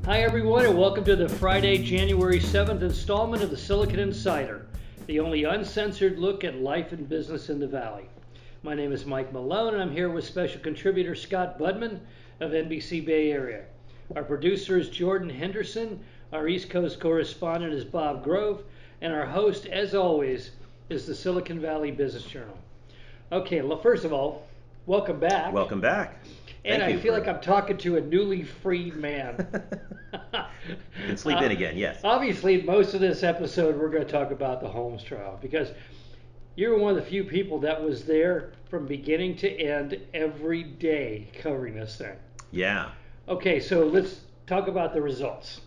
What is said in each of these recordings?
Hi everyone, and welcome to the Friday, January 7th installment of the Silicon Insider, the only uncensored look at life and business in the Valley. My name is Mike Malone, and I'm here with special contributor Scott Budman of NBC Bay Area. Our producer is Jordan Henderson, our East Coast correspondent is Bob Grove, and our host, as always, is the Silicon Valley Business Journal. Okay, well, first of all, welcome back. Welcome back. And I feel like I'm talking to a newly freed man. You can sleep in again, yes. Obviously, most of this episode we're going to talk about the Holmes trial because you're one of the few people that was there from beginning to end every day covering this thing. Yeah. Okay, so let's talk about the results.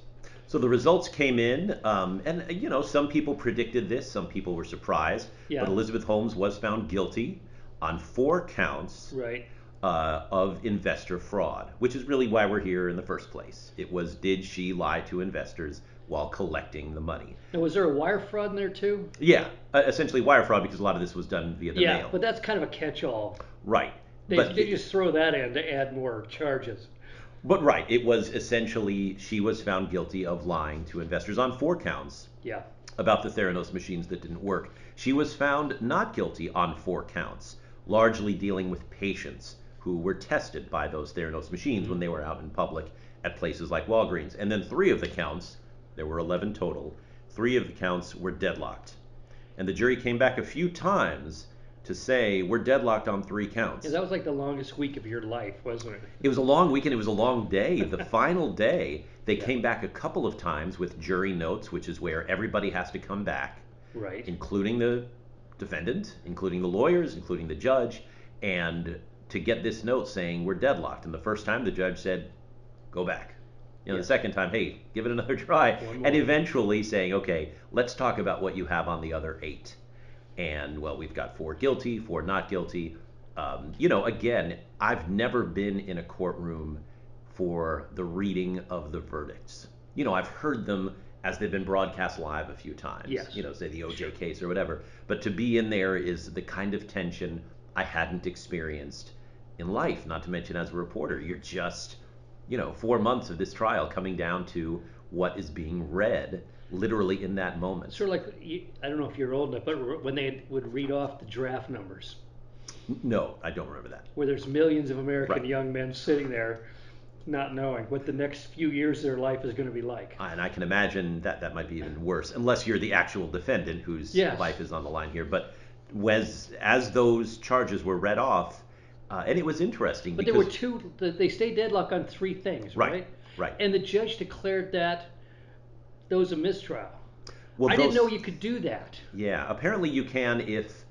So the results came in, and some people predicted this, some people were surprised, Yeah. but Elizabeth Holmes was found guilty on 4 counts. Right. Of investor fraud, which is really why we're here in the first place. It was, did she lie to investors while collecting the money? And was there a wire fraud in there too? Yeah, essentially wire fraud, because a lot of this was done via the mail. Yeah, but that's kind of a catch-all. Right. They just throw that in to add more charges. But right, it was essentially, she was found guilty of lying to investors on 4 counts. Yeah. About the Theranos machines that didn't work. She was found not guilty on 4 counts, largely dealing with patients who were tested by those Theranos machines when they were out in public at places like Walgreens. And then 3 of the counts, there were 11 total, 3 of the counts were deadlocked. And the jury came back a few times to say, we're deadlocked on 3 counts. Yeah, that was like the longest week of your life, wasn't it? It was a long weekend. It was a long day. The final day, they came back a couple of times with jury notes, which is where everybody has to come back. Right. Including the defendant, including the lawyers, including the judge, and to get this note saying we're deadlocked. And the first time the judge said, go back. The second time, hey, give it another try. And eventually saying, okay, let's talk about what you have on the other 8. And, well, we've got 4 guilty, 4 not guilty. Again, I've never been in a courtroom for the reading of the verdicts. I've heard them as they've been broadcast live a few times. Yes. Say the OJ case or whatever. But to be in there is the kind of tension I hadn't experienced in life, not to mention as a reporter. You're just, 4 months of this trial coming down to what is being read literally in that moment. Sort of like, I don't know if you're old enough, but when they would read off the draft numbers. No, I don't remember that. Where there's millions of American young men sitting there not knowing what the next few years of their life is going to be like. And I can imagine that might be even worse, unless you're the actual defendant whose life is on the line here. But as those charges were read off, and it was interesting. But there were 2, they stayed deadlocked on 3 things, right? Right. And the judge declared that there was a mistrial. Well, I didn't know you could do that. Yeah, apparently you can if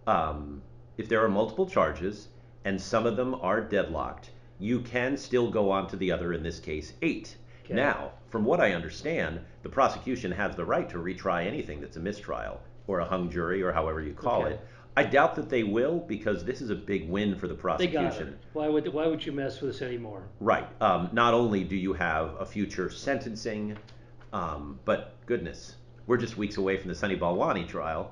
there are multiple charges and some of them are deadlocked. You can still go on to the other, in this case, 8. Okay. Now, from what I understand, the prosecution has the right to retry anything that's a mistrial or a hung jury or however you call it. I doubt that they will, because this is a big win for the prosecution. They got it. Why would you mess with this anymore? Right. Not only do you have a future sentencing, but goodness, we're just weeks away from the Sunny Balwani trial.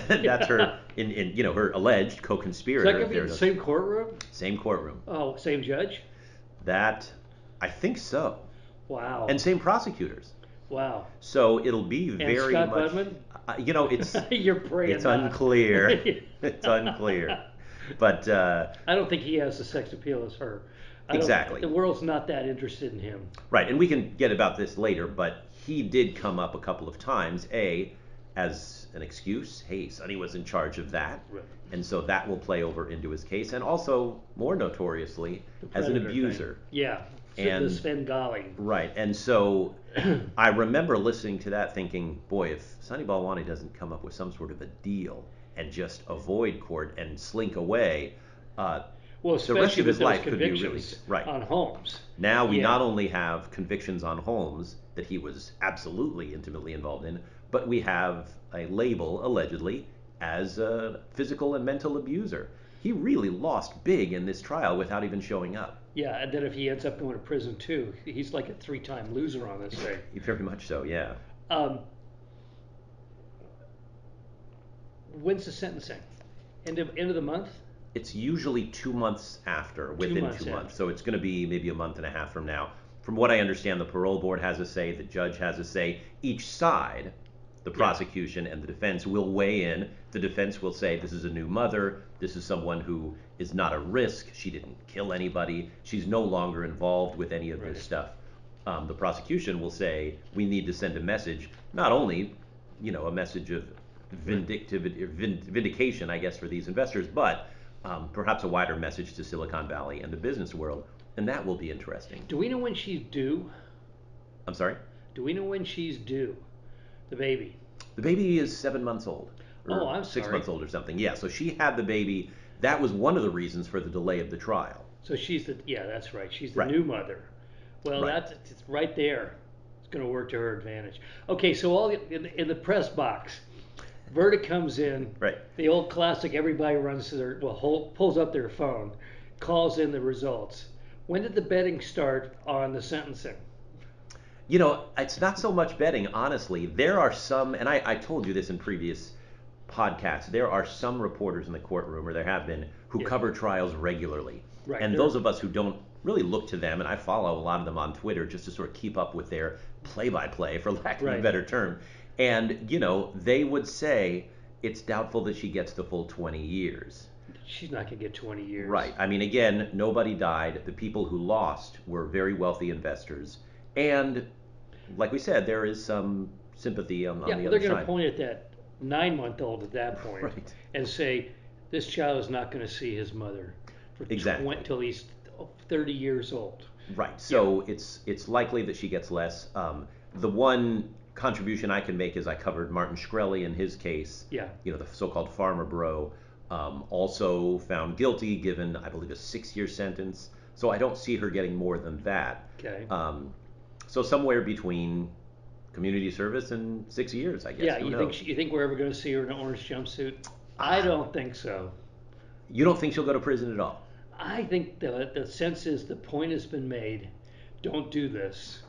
That's her, her alleged co-conspirator. Is that going to be in the same courtroom? Same courtroom. Oh, same judge? That, I think so. Wow. And same prosecutors. Wow. So it'll be very Scott much. Budman? It's You're praying. It's unclear. It's unclear. But I don't think he has the sex appeal as her. Exactly. The world's not that interested in him. Right, and we can get about this later, but he did come up a couple of times, as an excuse. Hey, Sonny was in charge of that. Right. And so that will play over into his case, and also, more notoriously, as an abuser. Thing. Yeah, and the Svengali. Right, and so I remember listening to that thinking, boy, if Sonny Balwani doesn't come up with some sort of a deal and just avoid court and slink away, the rest of his life could be really on Holmes. Now we not only have convictions on Holmes that he was absolutely intimately involved in, but we have a label, allegedly, as a physical and mental abuser. He really lost big in this trial without even showing up. Yeah, and then if he ends up going to prison too, he's like a 3-time loser on this thing. Very much so, yeah. When's the sentencing? End of the month? It's usually 2 months after, within 2 months. So it's going to be maybe a month and a half from now. from what I understand, the parole board has a say, the judge has a say. Each side, the prosecution and the defense, will weigh in. The defense will say, this is a new mother, this is someone who is not a risk, she didn't kill anybody, she's no longer involved with any of this stuff. The prosecution will say, we need to send a message, not only, a message of vindication, I guess, for these investors, but perhaps a wider message to Silicon Valley and the business world, and that will be interesting. Do we know when she's due? I'm sorry? Do we know when she's due? The baby? The baby is 7 months old. Oh, I'm 6 sorry. months old or something. Yeah, so she had the baby. That was one of the reasons for the delay of the trial. So that's right. She's the new mother. Well, that's it's right there. It's going to work to her advantage. Okay, so in the press box, verdict comes in. Right. The old classic. Everybody runs to pulls up their phone, calls in the results. When did the betting start on the sentencing? It's not so much betting, honestly. There are some, and I told you this in previous podcasts, there are some reporters in the courtroom, or there have been, who cover trials regularly. Right. And those of us who don't really look to them, and I follow a lot of them on Twitter just to sort of keep up with their play-by-play, for lack of a better term. And, they would say it's doubtful that she gets the full 20 years. She's not going to get 20 years. Right. I mean, again, nobody died. The people who lost were very wealthy investors. And like we said, there is some sympathy on the other side. Yeah, they're going to point at that 9-month-old at that point and say, this child is not going to see his mother for until he's 30 years old. Right. So it's likely that she gets less. The one contribution I can make is I covered Martin Shkreli in his case. Yeah. The so-called farmer bro, also found guilty, given, I believe, a 6-year sentence. So I don't see her getting more than that. Okay. So somewhere between community service and 6 years, I guess. Yeah, you think we're ever going to see her in an orange jumpsuit? I don't think so. You don't think she'll go to prison at all? I think the sense is the point has been made. Don't do this,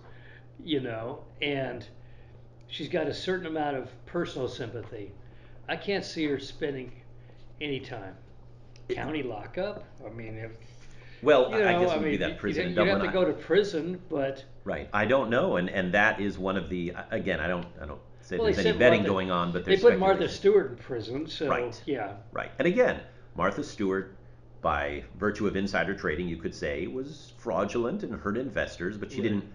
and she's got a certain amount of personal sympathy. I can't see her spending any time. County lockup? I mean, I guess it would be that prison in Dublin. You have to go to prison, but right. I don't know, and that is one of the, again, I don't say there's any betting going on, but there's they put Martha Stewart in prison, so yeah. Right. And again, Martha Stewart, by virtue of insider trading, you could say, was fraudulent and hurt investors, but she didn't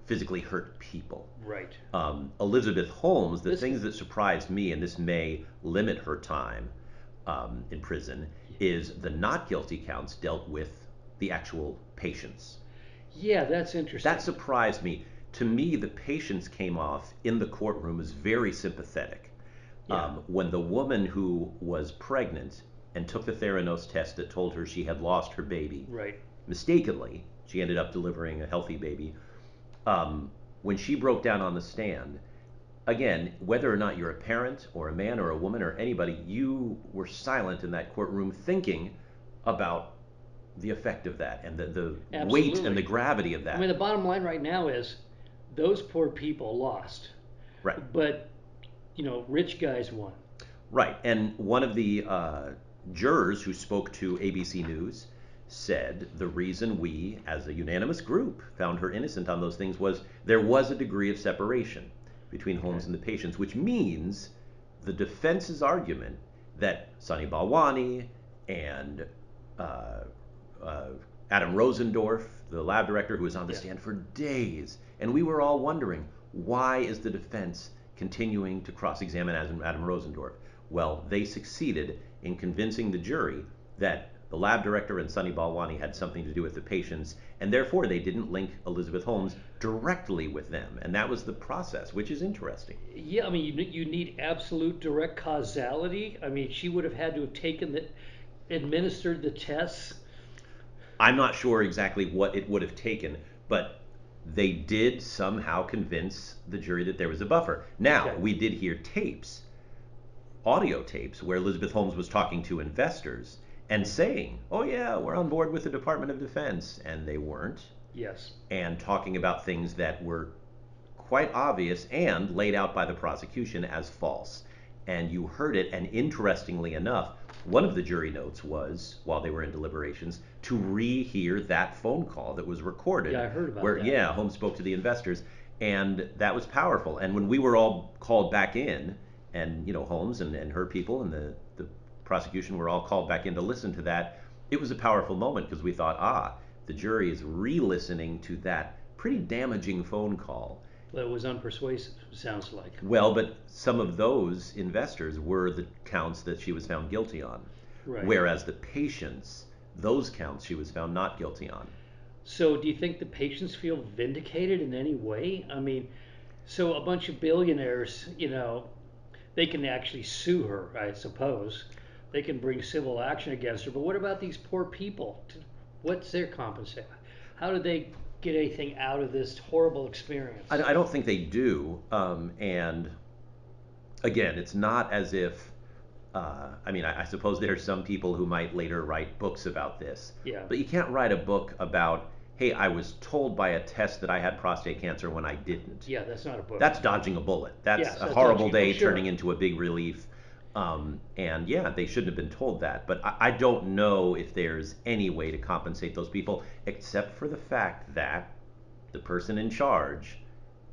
physically hurt people. Right. Elizabeth Holmes, the things that surprised me, and this may limit her time in prison, is the not guilty counts dealt with the actual patients. Yeah, that's interesting. That surprised me. To me, the patients came off in the courtroom as very sympathetic. Yeah. When the woman who was pregnant and took the Theranos test that told her she had lost her baby, mistakenly, she ended up delivering a healthy baby. When she broke down on the stand, again, whether or not you're a parent or a man or a woman or anybody, you were silent in that courtroom thinking about the effect of that and the weight and the gravity of that. I mean, the bottom line right now is those poor people lost. Right. But, rich guys won. Right. And one of the jurors who spoke to ABC News said the reason we, as a unanimous group, found her innocent on those things was there was a degree of separation between Holmes and the patients, which means the defense's argument that Sonny Balwani and Adam Rosendorf, the lab director who was on the stand for days, and we were all wondering, why is the defense continuing to cross-examine Adam Rosendorf? Well, they succeeded in convincing the jury that the lab director and Sonny Balwani had something to do with the patients, and therefore they didn't link Elizabeth Holmes directly with them. And that was the process, which is interesting. Yeah, I mean, you need absolute direct causality. I mean, she would have had to have administered the tests. I'm not sure exactly what it would have taken, but they did somehow convince the jury that there was a buffer. Now, we did hear audio tapes, where Elizabeth Holmes was talking to investors and saying, oh yeah, we're on board with the Department of Defense, and they weren't. Yes. And talking about things that were quite obvious and laid out by the prosecution as false. And you heard it, and interestingly enough, one of the jury notes was, while they were in deliberations, to rehear that phone call that was recorded. Yeah, I heard about where, that. Yeah, Holmes spoke to the investors, and that was powerful. And when we were all called back in, and Holmes and her people and the prosecution were all called back in to listen to that, it was a powerful moment because we thought, the jury is re-listening to that pretty damaging phone call. But it was unpersuasive, sounds like. Well, but some of those investors were the counts that she was found guilty on. Right. Whereas the patients, those counts she was found not guilty on. So do you think the patients feel vindicated in any way? I mean, so a bunch of billionaires, they can actually sue her, I suppose. They can bring civil action against her. But what about these poor people? What's their compensation? How do they get anything out of this horrible experience? I don't think they do. And again, it's not as if, I suppose there are some people who might later write books about this. Yeah. But you can't write a book about, hey, I was told by a test that I had prostate cancer when I didn't. Yeah, that's not a book. That's dodging a bullet. That's Yes, a that's horrible dodging, day for sure. turning into a big relief. And yeah, they shouldn't have been told that. But I don't know if there's any way to compensate those people, except for the fact that the person in charge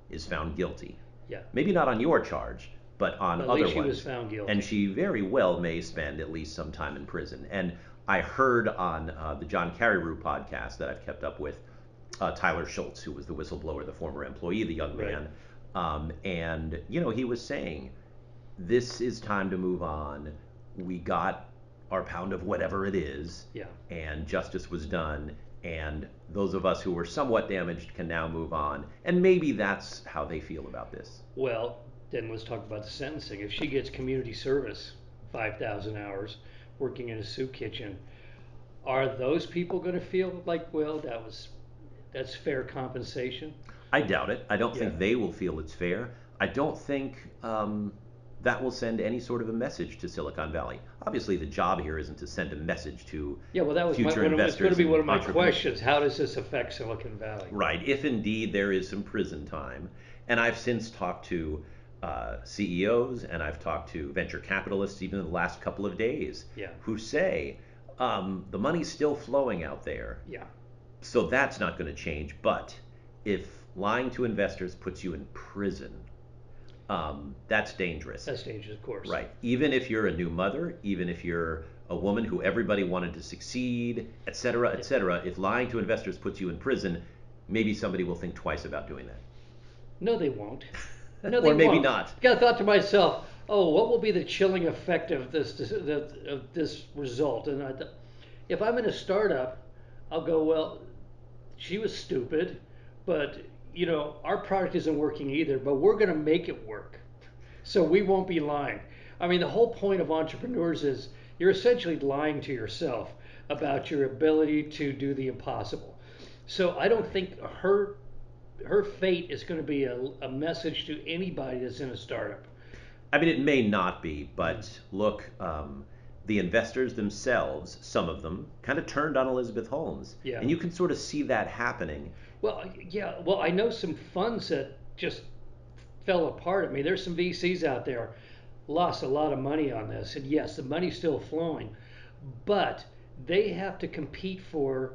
is found guilty. Yeah. Maybe not on your charge, but on At other least she ones. was found guilty. And she very well may spend at least some time in prison. And I heard on the John Carreyrou podcast that I've kept up with, Tyler Schultz, who was the whistleblower, the former employee, the young Right. man. And, he was saying, this is time to move on. We got our pound of whatever it is, Yeah. and justice was done. And those of us who were somewhat damaged can now move on. And maybe that's how they feel about this. Well, then let's talk about the sentencing. If she gets community service, 5,000 hours, working in a soup kitchen, are those people going to feel like, well, that's fair compensation? I doubt it. I don't Yeah. think they will feel it's fair. I don't think that will send any sort of a message to Silicon Valley. Obviously, the job here isn't to send a message to Yeah, well, that was future it's investors. going to be and one of my entrepreneurs. questions. How does this affect Silicon Valley? Right. If indeed there is some prison time, and I've since talked to CEOs and I've talked to venture capitalists even in the last couple of days, Yeah. who say the money's still flowing out there. Yeah. So that's not going to change. But if lying to investors puts you in prison, that's dangerous. That's dangerous, of course. Right. Even if you're a new mother, even if you're a woman who everybody wanted to succeed, et cetera, if lying to investors puts you in prison, maybe somebody will think twice about doing that. No, they won't. No, they Or maybe won't. not. I thought to myself, oh, what will be the chilling effect of this result? And if I'm in a startup, I'll go, well, she was stupid, but our product isn't working either, but we're going to make it work. So we won't be lying. I mean, the whole point of entrepreneurs is you're essentially lying to yourself about your ability to do the impossible. So I don't think her fate is going to be a message to anybody that's in a startup. I mean, it may not be, but look, the investors themselves, some of them, kind of turned on Elizabeth Holmes. Yeah. And you can sort of see that happening. Well, yeah. Well, I know some funds that just fell apart. I mean, there's some VCs out there lost a lot of money on this, and yes, the money's still flowing, but they have to compete for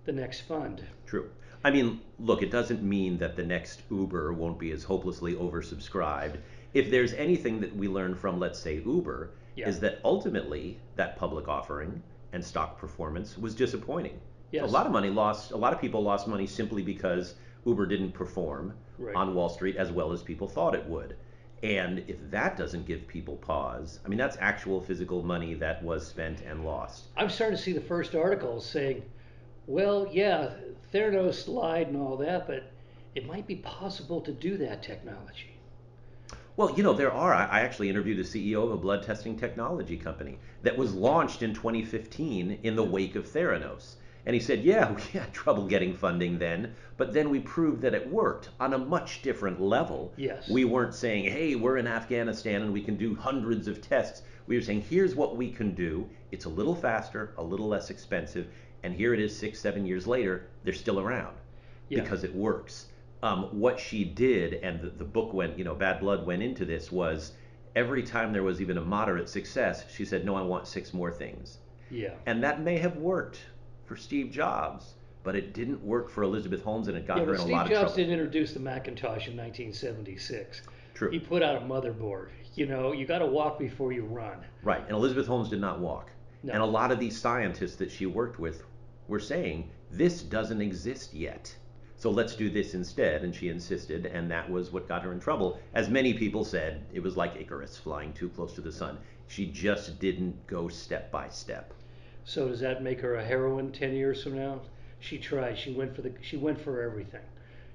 the next fund. True. I mean, look, it doesn't mean that the next Uber won't be as hopelessly oversubscribed. If there's anything that we learn from, let's say, Uber, Yeah. is that ultimately that public offering and stock performance was disappointing. Yes. A lot of people lost money simply because Uber didn't perform Right. on Wall Street as well as people thought it would. And if that doesn't give people pause, I mean, that's actual physical money that was spent and lost. I'm starting to see the first articles saying, well, yeah, Theranos lied and all that, but it might be possible to do that technology. Well, there are. I actually interviewed the CEO of a blood testing technology company that was launched in 2015 in the wake of Theranos. And he said, yeah, we had trouble getting funding then, but then we proved that it worked on a much different level. Yes. We weren't saying, hey, we're in Afghanistan and we can do hundreds of tests. We were saying, here's what we can do. It's a little faster, a little less expensive, and here it is 6-7 years later, they're still around. Yeah. Because it works. What she did, and the book went, Bad Blood went into this, was every time there was even a moderate success, she said, no, I want 6 more things. Yeah. And that may have worked for Steve Jobs, but it didn't work for Elizabeth Holmes, and it got Yeah, her but in a Steve lot of Jobs trouble. didn't introduce the Macintosh in 1976. True. He put out a motherboard. You know, you got to walk before you run. Right, and Elizabeth Holmes did not walk. No. And a lot of these scientists that she worked with were saying, this doesn't exist yet. So let's do this instead. And she insisted, and that was what got her in trouble. As many people said, it was like Icarus flying too close to the sun. She just didn't go step by step. So does that make her a heroine 10 years from now? She tried. She went for everything.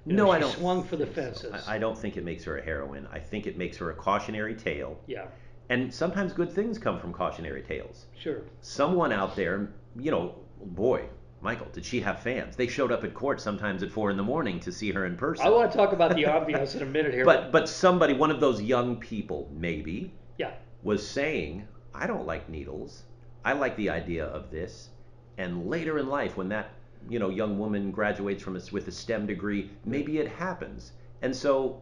No, I she don't. swung for the think so. fences. I don't think it makes her a heroine. I think it makes her a cautionary tale. Yeah, And sometimes good things come from cautionary tales. sure. Someone out there, boy, Michael, did she have fans? They showed up at court sometimes at 4 in the morning to see her in person. I want to talk about the obvious in a minute here. But somebody, one of those young people, maybe, yeah, was saying, I don't like needles. I like the idea of this. And later in life, when that young woman graduates with a STEM degree, maybe it happens. And so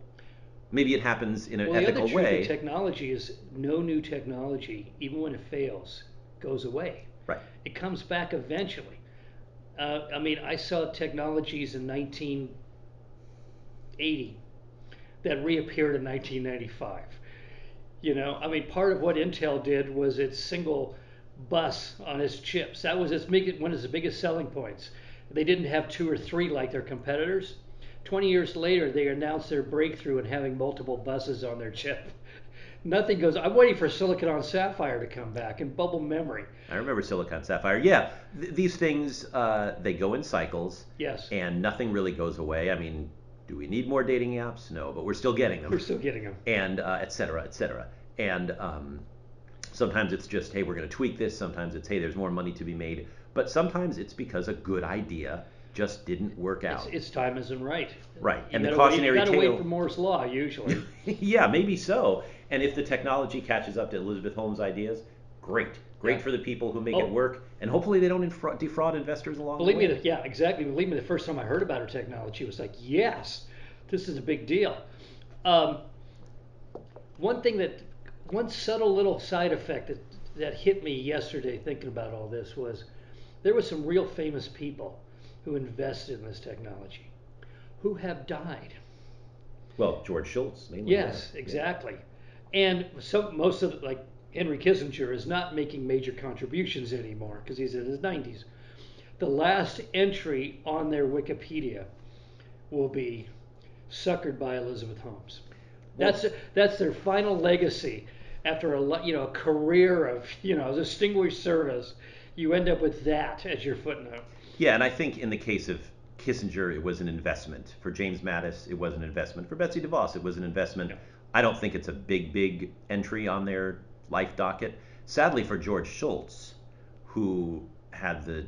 maybe it happens in an ethical the other way. truth of technology is no new technology, even when it fails, goes away. Right. It comes back eventually. I saw technologies in 1980 that reappeared in 1995. Part of what Intel did was its single bus on its chips. That was one of its biggest selling points. They didn't have 2 or 3 like their competitors. 20 years later, they announced their breakthrough in having multiple buses on their chip. Nothing goes. I'm waiting for silicon on sapphire to come back and bubble memory. I remember silicon sapphire. Yeah, these things, they go in cycles. Yes. And nothing really goes away. I mean, do we need more dating apps? No, but we're still getting them. We're still getting them. And et cetera, et cetera. And sometimes it's just, hey, we're going to tweak this. Sometimes it's, hey, there's more money to be made. But sometimes it's because a good idea just didn't work out. Its time isn't right. Right. And the cautionary tale. You got to wait for Moore's law, usually. Yeah, maybe so. And if the technology catches up to Elizabeth Holmes' ideas, great. Great for the people who make it work. And hopefully they don't defraud investors along the way. Yeah, exactly. Believe me, the first time I heard about her technology, it was like, yes, this is a big deal. One subtle little side effect that hit me yesterday thinking about all this was there were some real famous people who invested in this technology who have died. Well, George Shultz, mainly. Yes, exactly. And most of like Henry Kissinger is not making major contributions anymore because he's in his 90s. The last entry on their Wikipedia will be suckered by Elizabeth Holmes. Well, that's their final legacy after a career of distinguished service. You end up with that as your footnote. Yeah, and I think in the case of Kissinger, it was an investment. For James Mattis, it was an investment. For Betsy DeVos, it was an investment. Yeah. I don't think it's a big entry on their life docket. Sadly for George Shultz, who had the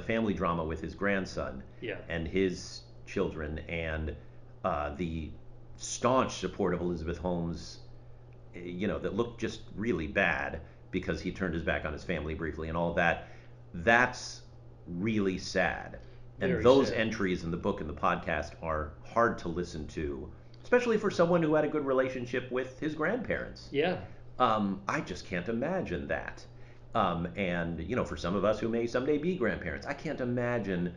family drama with his grandson and his children, and the staunch support of Elizabeth Holmes, that looked just really bad because he turned his back on his family briefly and all of that. That's really sad. And those entries in the book and the podcast are hard to listen to, especially for someone who had a good relationship with his grandparents. Yeah. I just can't imagine that. And for some of us who may someday be grandparents, I can't imagine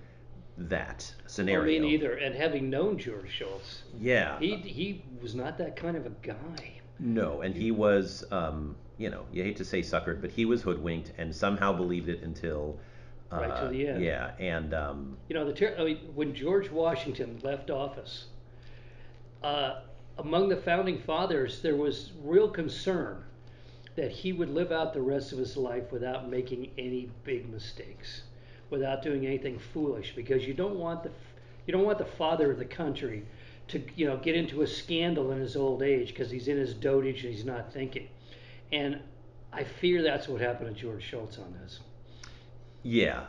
that scenario. Me neither. And having known George Shultz, yeah, he was not that kind of a guy. No, and he was, you hate to say suckered, but he was hoodwinked and somehow believed it until right to the end. Yeah, and when George Washington left office, among the founding fathers, there was real concern that he would live out the rest of his life without making any big mistakes, without doing anything foolish, because you don't want the father of the country to get into a scandal in his old age because he's in his dotage and he's not thinking. And I fear that's what happened to George Shultz on this. Yeah.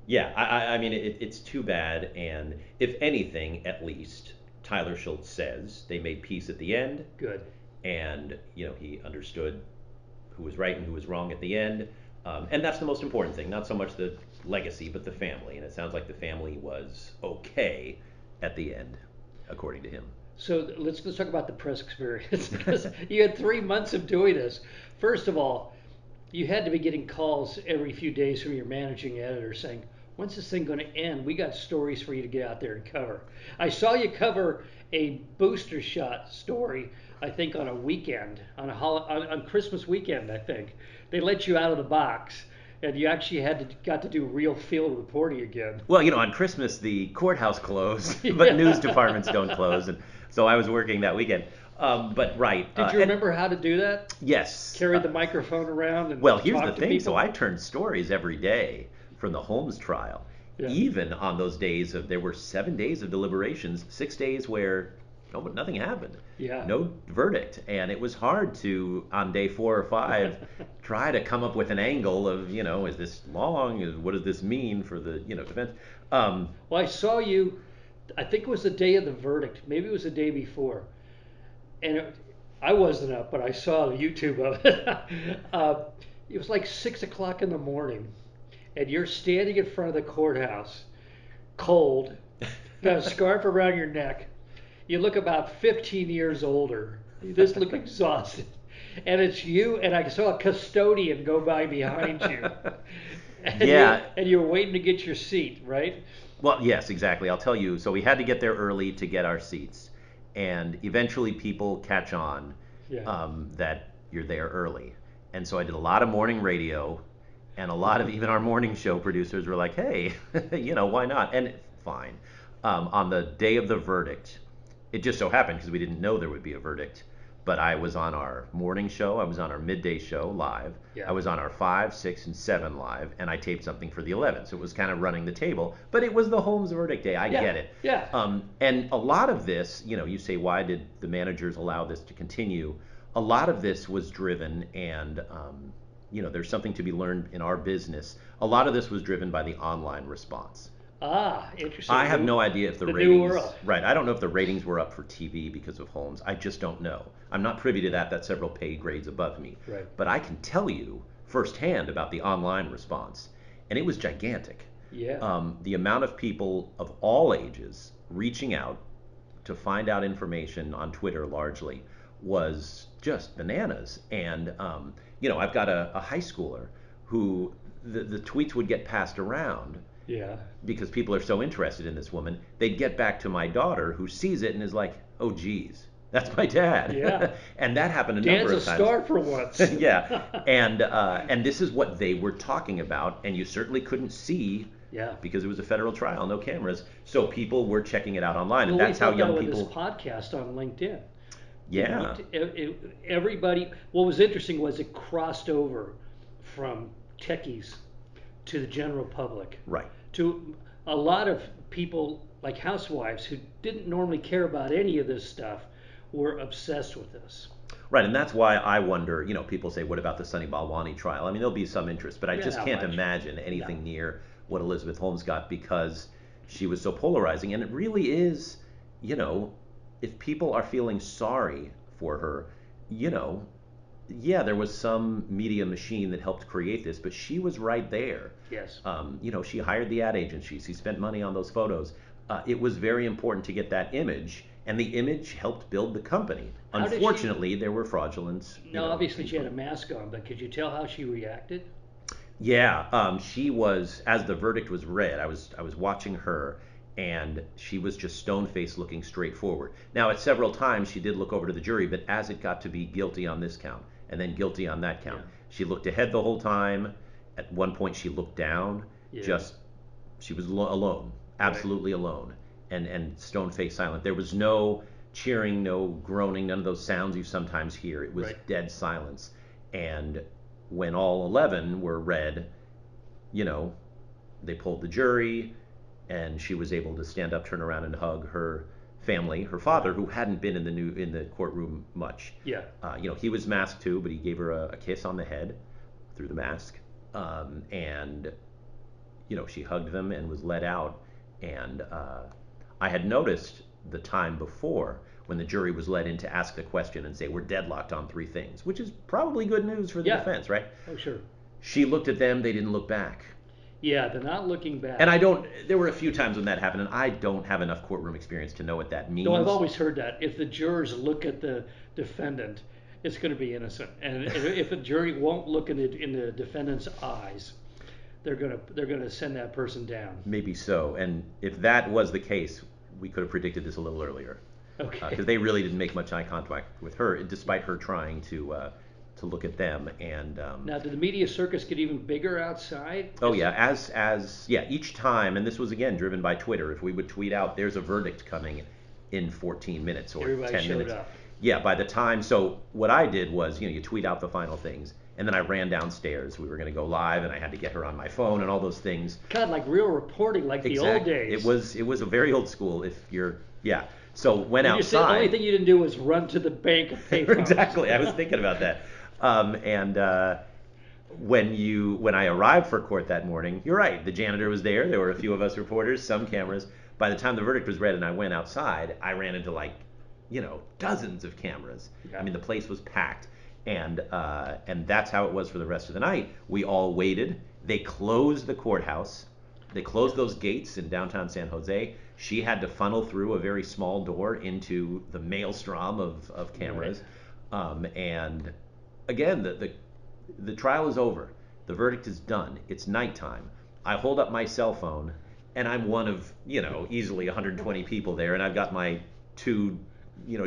Yeah, I mean, it's too bad. And if anything, at least, Tyler Shultz says they made peace at the end. Good. And, he understood who was right and who was wrong at the end. And that's the most important thing, not so much the legacy, but the family. And it sounds like the family was okay at the end, according to him. So let's talk about the press experience, because you had 3 months of doing this. First of all, You had to be getting calls every few days from your managing editor saying, "When's this thing going to end? We got stories for you to get out there and cover." I saw you cover a booster shot story, I think on a weekend, on Christmas weekend, I think. They let you out of the box, and you actually got to do real field reporting again. Well, on Christmas the courthouse closed, but news departments don't close, and so I was working that weekend. But right. Did you remember how to do that? Yes. Carry the microphone around and well, here's talk the to thing. people? So I turned stories every day from the Holmes trial. Yeah. Even on those days there were 7 days of deliberations, 6 days where nothing happened. Yeah. No verdict, and it was hard to on day 4 or 5 try to come up with an angle of is this long? What does this mean for the defense? Well, I saw you. I think it was the day of the verdict. Maybe it was the day before. And I wasn't up, but I saw the YouTube of it. It was like 6 o'clock in the morning, and you're standing in front of the courthouse, cold, got a scarf around your neck. You look about 15 years older. You just look exhausted. And it's you, and I saw a custodian go by behind you. And Yeah. you're waiting to get your seat, right? Well, yes, exactly. I'll tell you. So we had to get there early to get our seats, and eventually people catch on that you're there early. And so I did a lot of morning radio, and a lot of even our morning show producers were like, "Hey, why not?" And fine. On the day of the verdict, it just so happened because we didn't know there would be a verdict. But I was on our morning show, I was on our midday show live, Yeah. I was on our 5, 6, and 7 live, and I taped something for the 11. So it was kind of running the table. But it was the Holmes verdict day. I get it. Yeah. And a lot of this, you say, why did the managers allow this to continue? A lot of this was driven, and there's something to be learned in our business. A lot of this was driven by the online response. Ah, interesting. I have no idea if the new ratings. world. Right. I don't know if the ratings were up for TV because of Holmes. I just don't know. I'm not privy to that. That's several pay grades above me. Right. But I can tell you firsthand about the online response, and it was gigantic. Yeah. The amount of people of all ages reaching out to find out information on Twitter largely was just bananas. And I've got a high schooler who the tweets would get passed around. Yeah. Because people are so interested in this woman, they'd get back to my daughter who sees it and is like, "Oh, geez, that's my dad." Yeah. And that happened a Dad's number of a times. star for once. Yeah. And this is what they were talking about, and you certainly couldn't see. Yeah. Because it was a federal trial, no cameras, so people were checking it out online, and Well, that's how young with people. this podcast on LinkedIn. Yeah. Everybody. What was interesting was it crossed over from techies to the general public. Right. To a lot of people like housewives who didn't normally care about any of this stuff were obsessed with this. Right, and that's why I wonder, people say, what about the Sunny Balwani trial? I mean, there'll be some interest, but I just not can't much. imagine anything No. near what Elizabeth Holmes got because she was so polarizing. And it really is, if people are feeling sorry for her, yeah, there was some media machine that helped create this, but she was right there. Yes. She hired the ad agencies. She spent money on those photos. It was very important to get that image, and the image helped build the company. How did she- Unfortunately, there were fraudulent. Now, obviously, she had a mask on, but could you tell how she reacted? Yeah, she was, as the verdict was read, I was watching her, and she was just stone-faced looking straight forward. Now, at several times, she did look over to the jury, but as it got to be guilty on this count, and then guilty on that count, Yeah. she looked ahead the whole time. At one point, she looked down. Yeah. She was alone, absolutely alone, and stone-faced silent. There was no cheering, no groaning, none of those sounds you sometimes hear. It was Right. dead silence. And when all 11 were read, they pulled the jury, and she was able to stand up, turn around, and hug her family, her father, who hadn't been in the courtroom much. Yeah. He was masked too, but he gave her a kiss on the head through the mask, and she hugged them and was let out. And I had noticed the time before when the jury was let in to ask the question and say, "We're deadlocked on 3 things," which is probably good news for the defense, right? Oh, sure. She looked at them, they didn't look back. Yeah, they're not looking back. And there were a few times when that happened, and I don't have enough courtroom experience to know what that means. No, I've always heard that. If the jurors look at the defendant it's going to be innocent. And if a jury won't look in the defendant's eyes, they're gonna send that person down. Maybe so. And if that was the case, we could have predicted this a little earlier. Okay. Because they really didn't make much eye contact with her, despite her trying to look at them. And now, did the media circus get even bigger outside? oh yeah, as each time, and this was again driven by Twitter. If we would tweet out, "There's a verdict coming in 14 minutes or Everybody 10 showed minutes." up. Yeah, by the time. So what I did was, you tweet out the final things, and then I ran downstairs. We were going to go live, and I had to get her on my phone and all those things. God, like real reporting, like the old days. It was a very old school. If you're So went And outside. The only thing you didn't do was run to the bank and pay for it. Exactly. I was thinking about that. When I arrived for court that morning, you're right. The janitor was there. There were a few of us reporters, some cameras. By the time the verdict was read and I went outside, I ran into dozens of cameras. Yeah. I mean, the place was packed, and that's how it was for the rest of the night. We all waited. They closed the courthouse. They closed those gates in downtown San Jose. She had to funnel through a very small door into the maelstrom of cameras. Right. And again, the trial is over. The verdict is done. It's nighttime. I hold up my cell phone, and I'm one of, easily 120 people there, and I've got my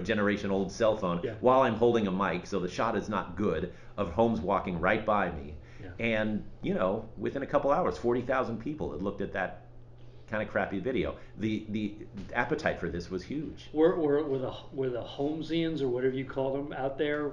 generation old cell phone while I'm holding a mic, so the shot is not good, of Holmes walking right by me. Yeah. And, within a couple hours, 40,000 people had looked at that kind of crappy video. The appetite for this was huge. Were the Holmesians, or whatever you call them, out there?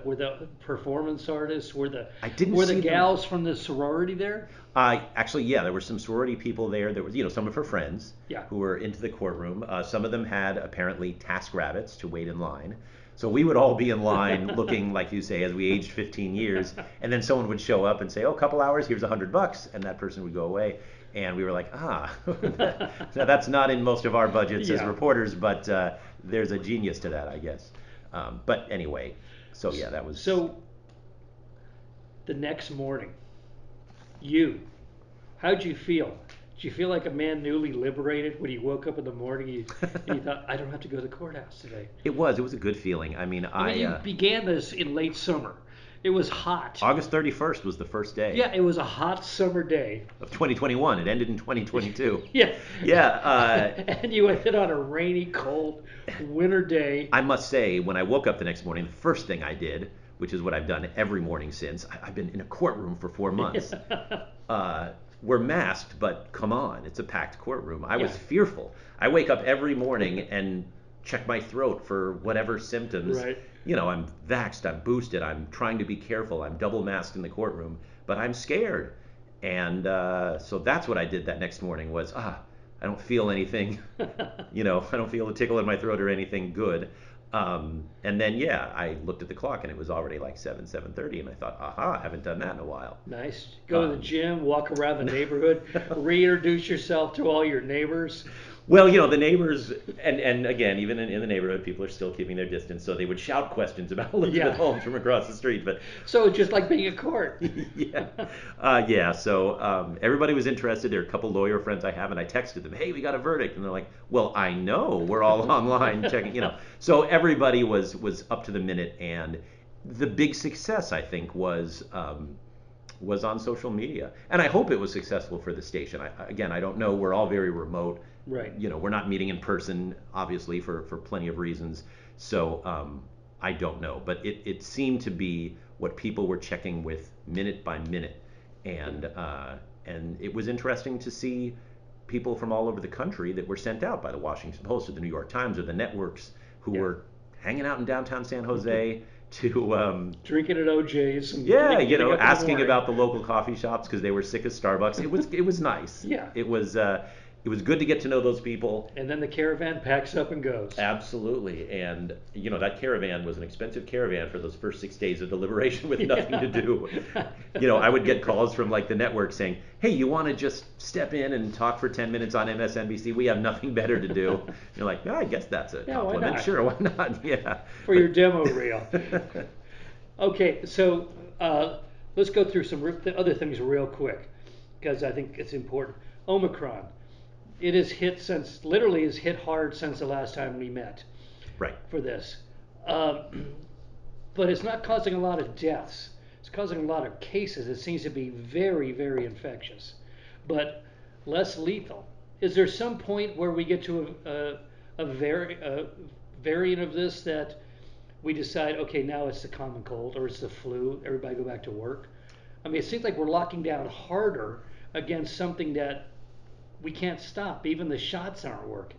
Were the performance artists? Were the gals from the sorority there? Actually, yeah, there were some sorority people there. There was, some of her friends who were into the courtroom. Some of them had apparently task rabbits to wait in line. So we would all be in line looking, like you say, as we aged 15 years, and then someone would show up and say, "Oh, a couple hours, here's $100, and that person would go away. And we were like, that's not in most of our budgets as reporters, but there's a genius to that, I guess. But anyway, so yeah, that was... So the next morning, how'd you feel? Did you feel like a man newly liberated when you woke up in the morning and you thought, I don't have to go to the courthouse today? It was a good feeling. I mean, you began this in late summer. It was hot. August 31st was the first day. Yeah, it was a hot summer day. Of 2021. It ended in 2022. Yeah. Yeah. And you ended on a rainy, cold winter day. I must say, when I woke up the next morning, the first thing I did, which is what I've done every morning since, I've been in a courtroom for 4 months. We're masked, but come on, it's a packed courtroom. I was fearful. I wake up every morning and check my throat for whatever symptoms. Right. I'm vaxxed, I'm boosted, I'm trying to be careful, I'm double masked in the courtroom, but I'm scared. And so that's what I did that next morning was, I don't feel anything, I don't feel a tickle in my throat or anything good. And then, I looked at the clock and it was already like 7:30, and I thought, I haven't done that in a while. Nice. Go to the gym, walk around the neighborhood, reintroduce yourself to all your neighbors. Well, the neighbors, and again, even in the neighborhood, people are still keeping their distance, so they would shout questions about Elizabeth Holmes from across the street. But so it's just like being in court. So everybody was interested. There are a couple lawyer friends I have, and I texted them, "Hey, we got a verdict," and they're like, "Well, I know. We're all online checking." So everybody was up to the minute, and the big success, I think, was on social media, and I hope it was successful for the station. I don't know. We're all very remote. Right. We're not meeting in person, obviously, for plenty of reasons. So I don't know. But it seemed to be what people were checking with minute by minute. And it was interesting to see people from all over the country that were sent out by the Washington Post or the New York Times or the networks who were hanging out in downtown San Jose to... drinking at OJ's. And asking about the local coffee shops because they were sick of Starbucks. It was nice. Yeah. It was good to get to know those people. And then the caravan packs up and goes. Absolutely. And, that caravan was an expensive caravan for those first 6 days of deliberation with nothing to do. I would get calls from the network saying, "Hey, you want to just step in and talk for 10 minutes on MSNBC? We have nothing better to do." You're like, I guess that's a compliment. Why not? Sure, why not? Yeah. For your demo reel. Okay, so let's go through some other things real quick, because I think it's important. Omicron. It has hit hard since the last time we met. Right. For this. but it's not causing a lot of deaths. It's causing a lot of cases. It seems to be very, very infectious, but less lethal. Is there some point where we get to a variant of this that we decide, okay, now it's the common cold or it's the flu, everybody go back to work? I mean, it seems like we're locking down harder against something that we can't stop. Even the shots aren't working.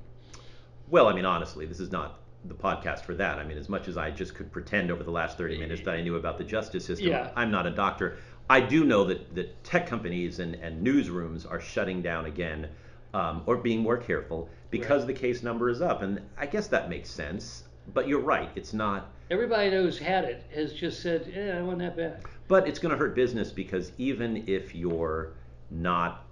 Well, I mean, honestly, this is not the podcast for that. I mean, as much as I just could pretend over the last 30 minutes that I knew about the justice system, Yeah. I'm not a doctor. I do know that tech companies and newsrooms are shutting down again, or being more careful because Right. the case number is up. And I guess that makes sense. But you're right, it's not. Everybody who's had it has just said, yeah, it wasn't that bad. But it's going to hurt business because even if you're not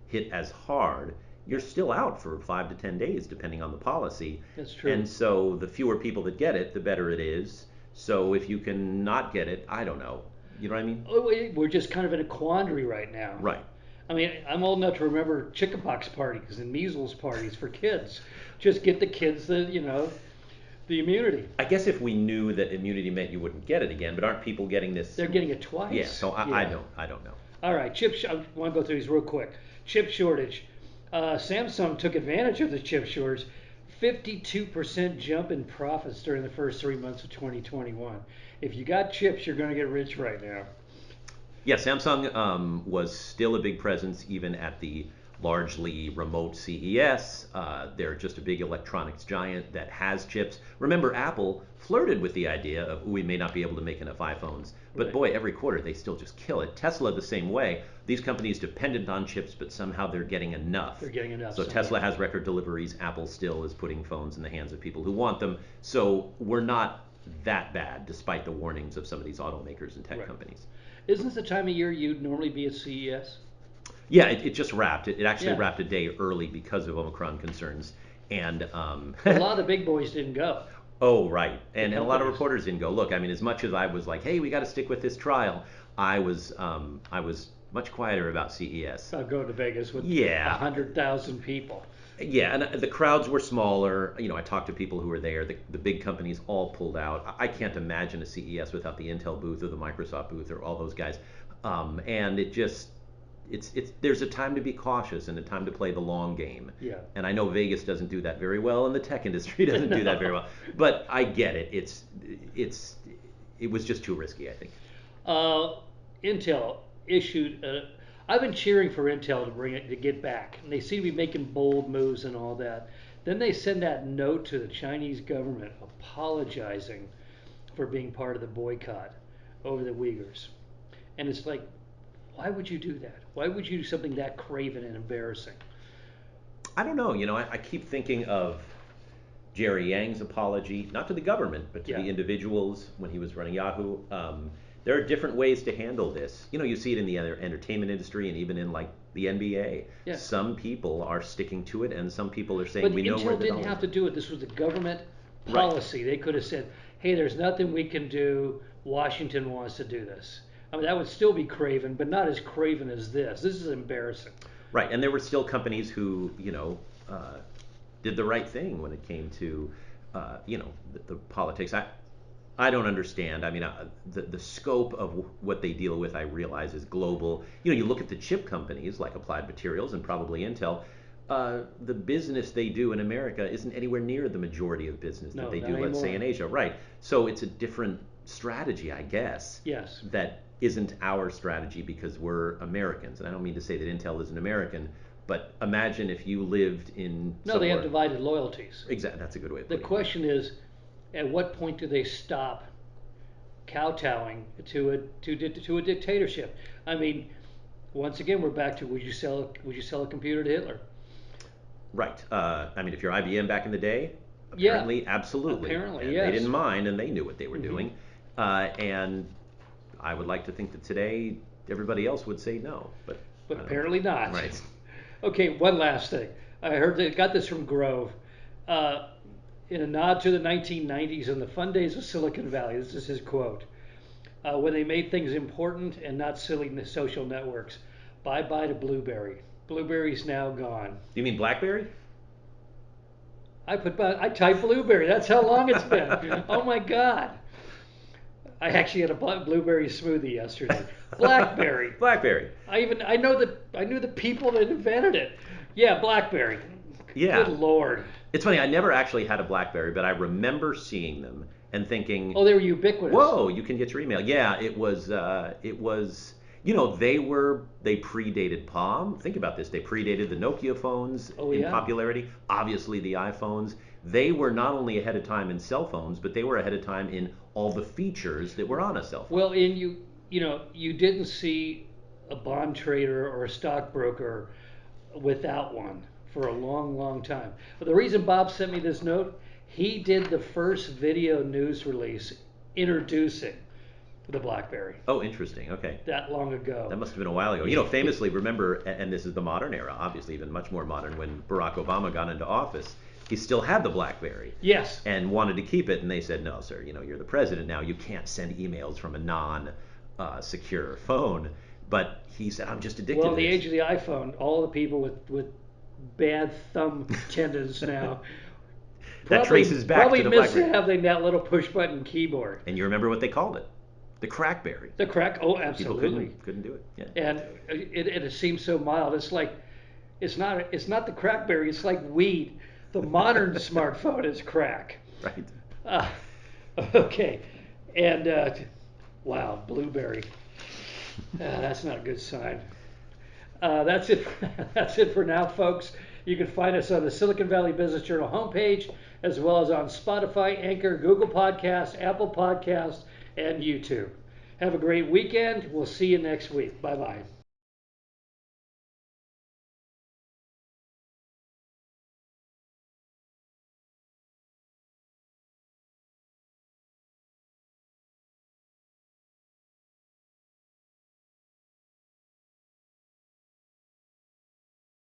hit as hard, you're still out for 5 to 10 days, depending on the policy. That's true. And so the fewer people that get it, the better it is. So if you can not get it, I don't know. You know what I mean? Oh, we're just kind of in a quandary right now. Right. I mean, I'm old enough to remember chickenpox parties and measles parties for kids. Just get the kids the immunity. I guess if we knew that immunity meant you wouldn't get it again, but aren't people getting this? They're getting it twice. Yeah. So I don't know. All right, I want to go through these real quick. Chip shortage. Samsung took advantage of the chip shortage. 52% jump in profits during the first 3 months of 2021. If you got chips, you're going to get rich right now. Yeah, Samsung was still a big presence even at the largely remote CES. They're just a big electronics giant that has chips. Remember, Apple flirted with the idea of we may not be able to make enough iPhones, but Right. boy, every quarter they still just kill it. Tesla the same way. These companies dependent on chips, but somehow they're getting enough. They're getting enough. So Tesla has record deliveries. Apple still is putting phones in the hands of people who want them. So we're not that bad, despite the warnings of some of these automakers and tech Right. companies. Isn't this the time of year you'd normally be at CES? Yeah, it just wrapped. It actually Yeah. wrapped a day early because of Omicron concerns. And A lot of the big boys didn't go. oh, right. And a lot of companies. reporters didn't go. Look, I mean, as much as I was like, hey, we got to stick with this trial, I was much quieter about CES. I'll go to Vegas with Yeah. 100,000 people. Yeah, and the crowds were smaller. You know, I talked to people who were there. The big companies all pulled out. I can't imagine a CES without the Intel booth or the Microsoft booth or all those guys. And it just, it's there's a time to be cautious and a time to play the long game. Yeah. And I know Vegas doesn't do that very well, and the tech industry doesn't do that very well. But I get it. It was just too risky, I think. Intel issued. I've been cheering for Intel to get back, and they seem to be making bold moves and all that. Then they send that note to the Chinese government apologizing for being part of the boycott over the Uyghurs, and it's like, why would you do that? Why would you do something that craven and embarrassing? I don't know. You know, I keep thinking of Jerry Yang's apology, not to the government, but to Yeah. the individuals when he was running Yahoo. There are different ways to handle this. You know, you see it in the other entertainment industry and even in like the NBA. Yeah. Some people are sticking to it, and some people are saying But we know where Intel the didn't dollars have to do it. This was the government Right. policy. They could have said, hey, there's nothing we can do. Washington wants to do this. I mean, that would still be craven, but not as craven as this. This is embarrassing. Right, and there were still companies who, did the right thing when it came to, the politics. I don't understand. I mean, the scope of what they deal with, I realize, is global. You know, you look at the chip companies like Applied Materials and probably Intel. The business they do in America isn't anywhere near the majority of business No, that they not do, let's say, anymore. in Asia. Right. So it's a different strategy, I guess. Yes. That isn't our strategy because we're Americans. And I don't mean to say that Intel isn't American, but imagine if you lived in No, they have somewhere- divided loyalties. Exactly. That's a good way of The putting it. question is, at what point do they stop kowtowing to a dictatorship? I mean, once again, we're back to would you sell a computer to Hitler? Right. I mean, if you're IBM back in the day, Yeah. apparently, absolutely. Apparently, and yes. They didn't mind, and they knew what they were Mhm. doing. And I would like to think that today everybody else would say no, but I don't know. apparently not. Right. Okay, one last thing. I heard they got this from Grove. In a nod to the 1990s and the fun days of Silicon Valley, this is his quote. When they made things important and not silly social networks. Bye-bye to BlueBerry. BlueBerry's now gone. You mean BlackBerry? I typed BlueBerry. That's how long it's been. Oh my God. I actually had a blueberry smoothie yesterday. Blackberry. BlackBerry. I knew the people that invented it. Yeah, BlackBerry. Yeah. Good Lord. It's funny. I never actually had a BlackBerry, but I remember seeing them and thinking, Oh, they were ubiquitous. "Whoa, you can get your email." Yeah, it was. It was. They predated Palm. Think about this. They predated the Nokia phones in popularity. Obviously, the iPhones. They were not only ahead of time in cell phones, but they were ahead of time in all the features that were on a cell phone. Well, and you didn't see a bond trader or a stockbroker without one for a long, long time. But the reason Bob sent me this note, he did the first video news release introducing the BlackBerry. Oh, interesting. Okay. That long ago. That must have been a while ago. Famously, remember, and this is the modern era, obviously even much more modern, when Barack Obama got into office, he still had the BlackBerry. Yes. And wanted to keep it, and they said, no, sir, you're the president now. You can't send emails from a non-secure phone. But he said, I'm just addicted to Well, this. the age of the iPhone, all the people with bad thumb tendons now that traces back to the BlackBerry. Probably BlackBerry. miss having that little push-button keyboard. And you remember what they called it? The crackberry. The crack? Oh, absolutely. People couldn't do it. Yeah. And it seems so mild. It's like it's not the crackberry. It's like weed. The modern smartphone is crack. Right. Okay. And wow, blueberry. That's not a good sign. That's it. That's it for now, folks. You can find us on the Silicon Valley Business Journal homepage, as well as on Spotify, Anchor, Google Podcasts, Apple Podcasts, and YouTube. Have a great weekend. We'll see you next week. Bye-bye.